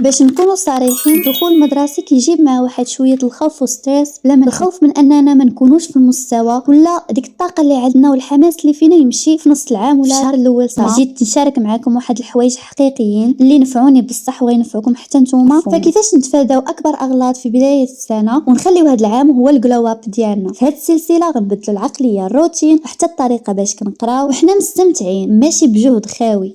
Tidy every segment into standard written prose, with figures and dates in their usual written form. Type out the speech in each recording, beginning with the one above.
باش نكونوا صريحين، الدخول المدرسي كيجيب معاه واحد شويه الخوف وستريس، بلا ما الخوف من اننا ما نكونوش في المستوى ولا ديك الطاقه اللي عندنا والحماس اللي فينا يمشي في نص العام ولا الشهر الاول. جيت نشارك معكم واحد الحوايج حقيقيين اللي نفعوني بصح وغينفعوكم حتى نتوما. فكيفاش نتفاداو اكبر اغلاط في بدايه السنه ونخليو هذا العام هو الجلو اب ديالنا. في هذه السلسله غنبدلوا العقليه، الروتين وحتى الطريقه باش كنقراو وحنا مستمتعين ماشي بجهد خاوي.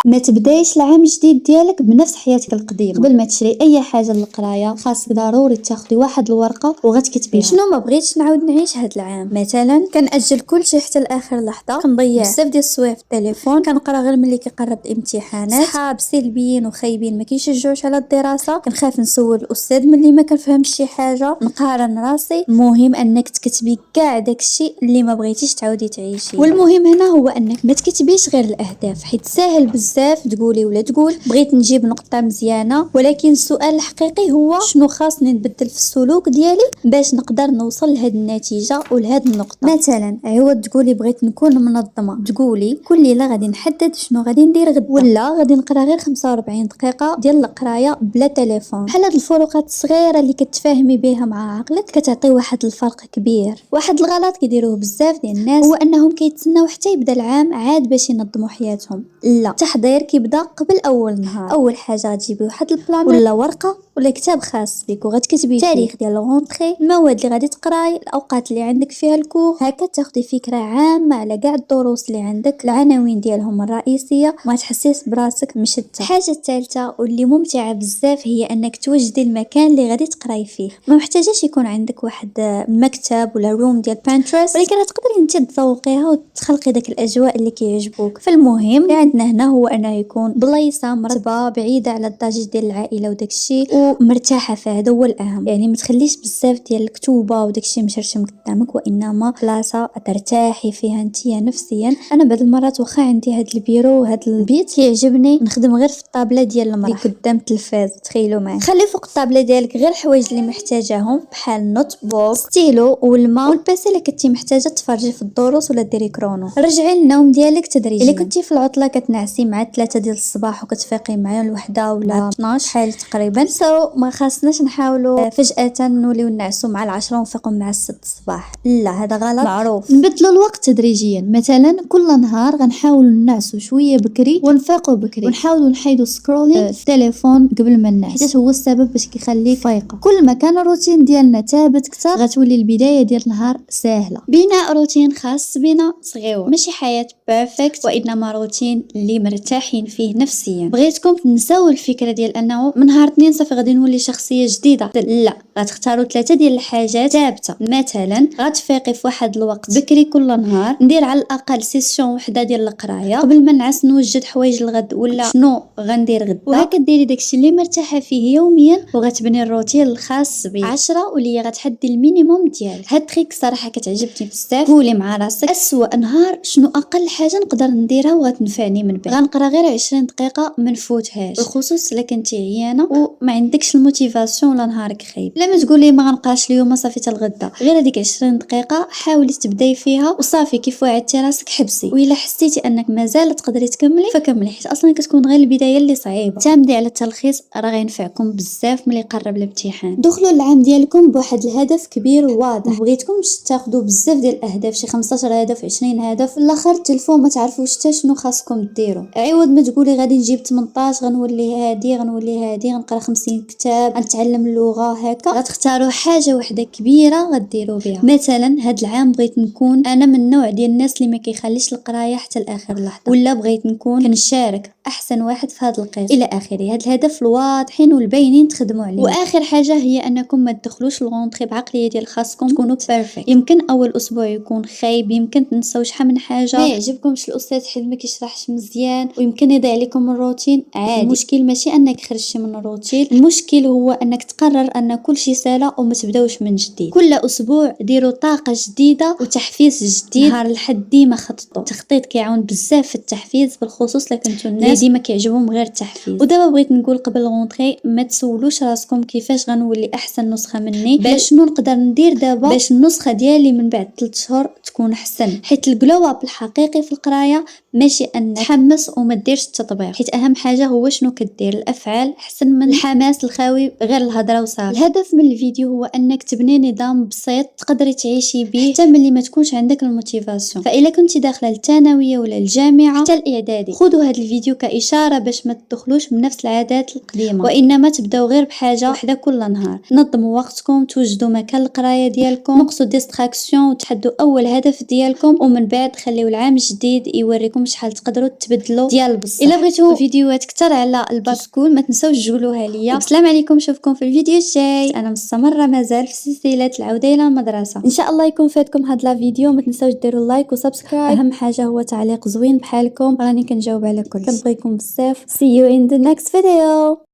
ما تبدايش العام الجديد ديالك بنفس حياتك القديمه. قبل ما تشري اي حاجه للقرايه خاصك ضروري تاخدي واحد الورقه وغتكتبي شنو ما بغيتش نعاود نعيش هذا العام. مثلا كنأجل كل شيء حتى لاخر لحظه، كنضيع بزاف ديال السوايع في التليفون، كنقرا غير ملي كيقرب الامتحانات، صحاب سلبيين وخايبين ما كيشجعوش على الدراسه، كنخاف نسول الاستاذ ملي ما كنفهمش شي حاجه، نقارن راسي. المهم انك تكتبي كاع داكشي اللي ما بغيتيش تعاودي تعيشيه. والمهم هنا هو انك ما تكتبيش غير الاهداف، حيت ساهل بزاف تقولي ولا تقول بغيت نجيب نقطه مزيانه، ولكن السؤال الحقيقي هو شنو خاصني نبدل في السلوك ديالي باش نقدر نوصل لهاد النتيجه ولهاد النقطه. مثلا عوض تقولي بغيت نكون منظمه، تقولي كل ليله غادي نحدد شنو غادي ندير غدا، ولا غادي نقرا غير 45 دقيقه ديال القرايه بلا تليفون. بحال هاد الفروقات الصغيره اللي كتفاهمي بها مع عقلك كتعطي واحد الفرق كبير. واحد الغلط كيديروه بزاف ديال الناس هو انهم كيتسناو حتى يبدا العام عاد باش ينظموا حياتهم. لا، التحضير كيبدا قبل اول نهار. اول حاجه غتجيبي واحد البلان ولا ورقه ولا كتاب خاص بك وغتكتبي التاريخ ديال الغونطري، المواد اللي غادي تقراي، الاوقات اللي عندك فيها الكور، هكا تاخدي فكره عامه على كاع الدروس اللي عندك، العناوين ديالهم الرئيسيه، وما تحسيش براسك مشتته. الحاجه الثالثه واللي ممتعه بزاف هي انك توجدي المكان اللي غادي تقراي فيه. ما محتاجاش يكون عندك واحد مكتب ولا روم ديال بانترست، ولكن تقدري انت تذوقيها وتخلقي داك الاجواء اللي كيعجبوك. فالمهم اللي عندنا هنا هو انه يكون بلايصه مرتبه بعيده على الضجيج ديال العائله وداك الشيء ومرتاحه فيه، هذا هو الاهم. يعني ما تخليش بزاف ديال الكتوبه وداك الشيء مشرشم قدامك، وانما بلاصه ترتاحي فيها انتيا نفسيا. انا بعض المرات واخا عندي هذا البيرو وهذا البيت كيعجبني نخدم غير في الطابله ديال المرح اللي قدام التلفاز. تخيلوا معايا، خلي فوق الطابله ديالك غير الحوايج اللي محتاجاهم بحال نوت بوك، ستيلو والماء والباسي اللي كنتي محتاجه تفرجي في الدروس ولا ديري كرونو. رجعي للنوم ديالك تدريجيا. اللي كنتي في العطله كتنعسي مع 3 ديال الصباح وكتفيقي مع الوحده ولا 12 حال تقريبا، ما خاصناش نحاولوا فجاه نوليو نعسوا مع 10 ونفيقوا مع 6 الصباح. لا، هذا غلط معروف. نبدلوا الوقت تدريجيا. مثلا كل نهار غنحاولوا نعسوا شويه بكري ونفيقوا بكري، ونحاولوا نحيدوا سكرولينغ في التليفون قبل ما ننعس، حيت هو السبب باش كيخليك فايقه. كل ما كان الروتين ديالنا ثابت اكثر غتولي البدايه ديال النهار سهله. بناء روتين خاص بنا صغيور، ماشي حياه بيرفكت، وانما روتين اللي مرتاحين فيه نفسيا. بغيتكم تنساو الفكره ديال انه من نهار اثنين صافي غادي نولي شخصيه جديده. لا، غتختاروا 3 ديال الحاجات ثابته. مثلا غتفيقي في واحد الوقت بكري كل نهار، ندير على الاقل سيسيون وحده ديال القرايه، قبل ما نعس نوجد حوايج الغد ولا شنو غندير غدا، وهكا ديري داكشي اللي مرتاحه فيه يوميا وغتبني الروتين الخاص بك. 10 واللي غتحدي المينيموم ديالك. هاد التريك صراحه كتعجبني بزاف. قولي مع راسك اسوء نهار شنو اقل حاجه نقدر نديرها وغتنفعني من بعد. غنقرا غير 20 دقيقه ما نفوتهاش، بالخصوص الا كنتي عيانه وما عندكش الموتيفاسيون ولا نهارك خايب. لا ما تقولي ما غنقراش اليوم صافي حتى الغدا، غير هذيك 20 دقيقه حاولي تبداي فيها وصافي. كيف وعدتي راسك حبسي، وإلا حسيتي انك مازال تقدري تكملي فكملي، حيت اصلا كتكون غير البدايه اللي صعيبه. تعمدي على التلخيص راه غينفعكم بزاف ملي يقرب الامتحان. دخلوا العام ديالكم بواحد الهدف كبير وواضح. ما بغيتكمش تاخذوا بزاف ديال الاهداف، شي 15 هدف 20 هدف، في الاخر تلفوا ما تعرفوش حتى شنو خاصكم ديروا. عوض ما تقولي غادي نجيب 18 غنولي هادي غنقرا 50 كتاب غنتعلم اللغه، هكا غتختاروا حاجه وحده كبيره غديروا بها. مثلا هاد العام بغيت نكون انا من النوع ديال الناس اللي ما كيخليش القرايه حتى لاخر لحظه، ولا بغيت نكون كنشارك احسن واحد في هذا القسم الى اخره. هاد الهدف الواضحين والباينين تخدموا عليه. واخر حاجه هي انكم ما تدخلوش الغونطري بعقليه ديال خاصكم تكونوا بيرفكت. يمكن اول اسبوع يكون خايب، يمكن تنساو شحال من حاجه، ما يعجبكمش الاستاذ حيت ما كيشرحش مزيان، ويمكن يضيع عليكم الروتين. عادي، المشكل ماشي انك خرجتي من الروتين، المشكل هو انك تقرر ان كل شيء سهله وما تبداوش من جديد. كل اسبوع ديروا طاقه جديده وتحفيز جديد. نهار الحد ديما خططوا. التخطيط كيعاون بزاف في التحفيز، بالخصوص لا كنتو الناس ديما كيعجبهم غير التحفيز. ودابا بغيت نقول قبل الغونطري ما تسولوش راسكم كيفاش غنولي احسن نسخه مني، باش شنو نقدر ندير دابا باش النسخه ديالي من بعد 3 شهور تكون احسن. حيت الجلو اب الحقيقي في القرايه ماشي ان تحمس وما ديرش التطبيق، حيت اهم حاجه هو شنو كدير الافعال احسن من الحماس الخاوي غير الهضره وصافي. الهدف من الفيديو هو انك تبني نظام بسيط تقدري تعيشي به حتى ملي ما تكونش عندك الموتيفاسيون. فاذا كنتي داخله الثانويه ولا الجامعه حتى الاعدادي، خذوا هذا الفيديو كاشاره باش ما تدخلوش بنفس العادات القديمه، وانما تبداو غير بحاجه واحده كل نهار. نظموا وقتكم، توجدوا مكان القرايه ديالكم، نقصوا ديستراكسيون وتحدوا اول هدف ديالكم، ومن بعد خليو العام الجديد يوريكم شحال تقدروا تبدلوا ديال بصح. الا بغيتوا فيديوهات كثر على الباك سكول ما تنساوش تقولوها ليا. السلام عليكم، نشوفكم في الفيديو الجاي. انا مستمره مازال في سلسله العوده الى المدرسه، ان شاء الله يكون فاتكم هذا الفيديو. ما تنساوش ديروا لايك وسبسكرايب، اهم حاجه هو تعليق زوين بحالكم، راني كنجاوب على كل. كنبغيكم بزاف. see you in the next video.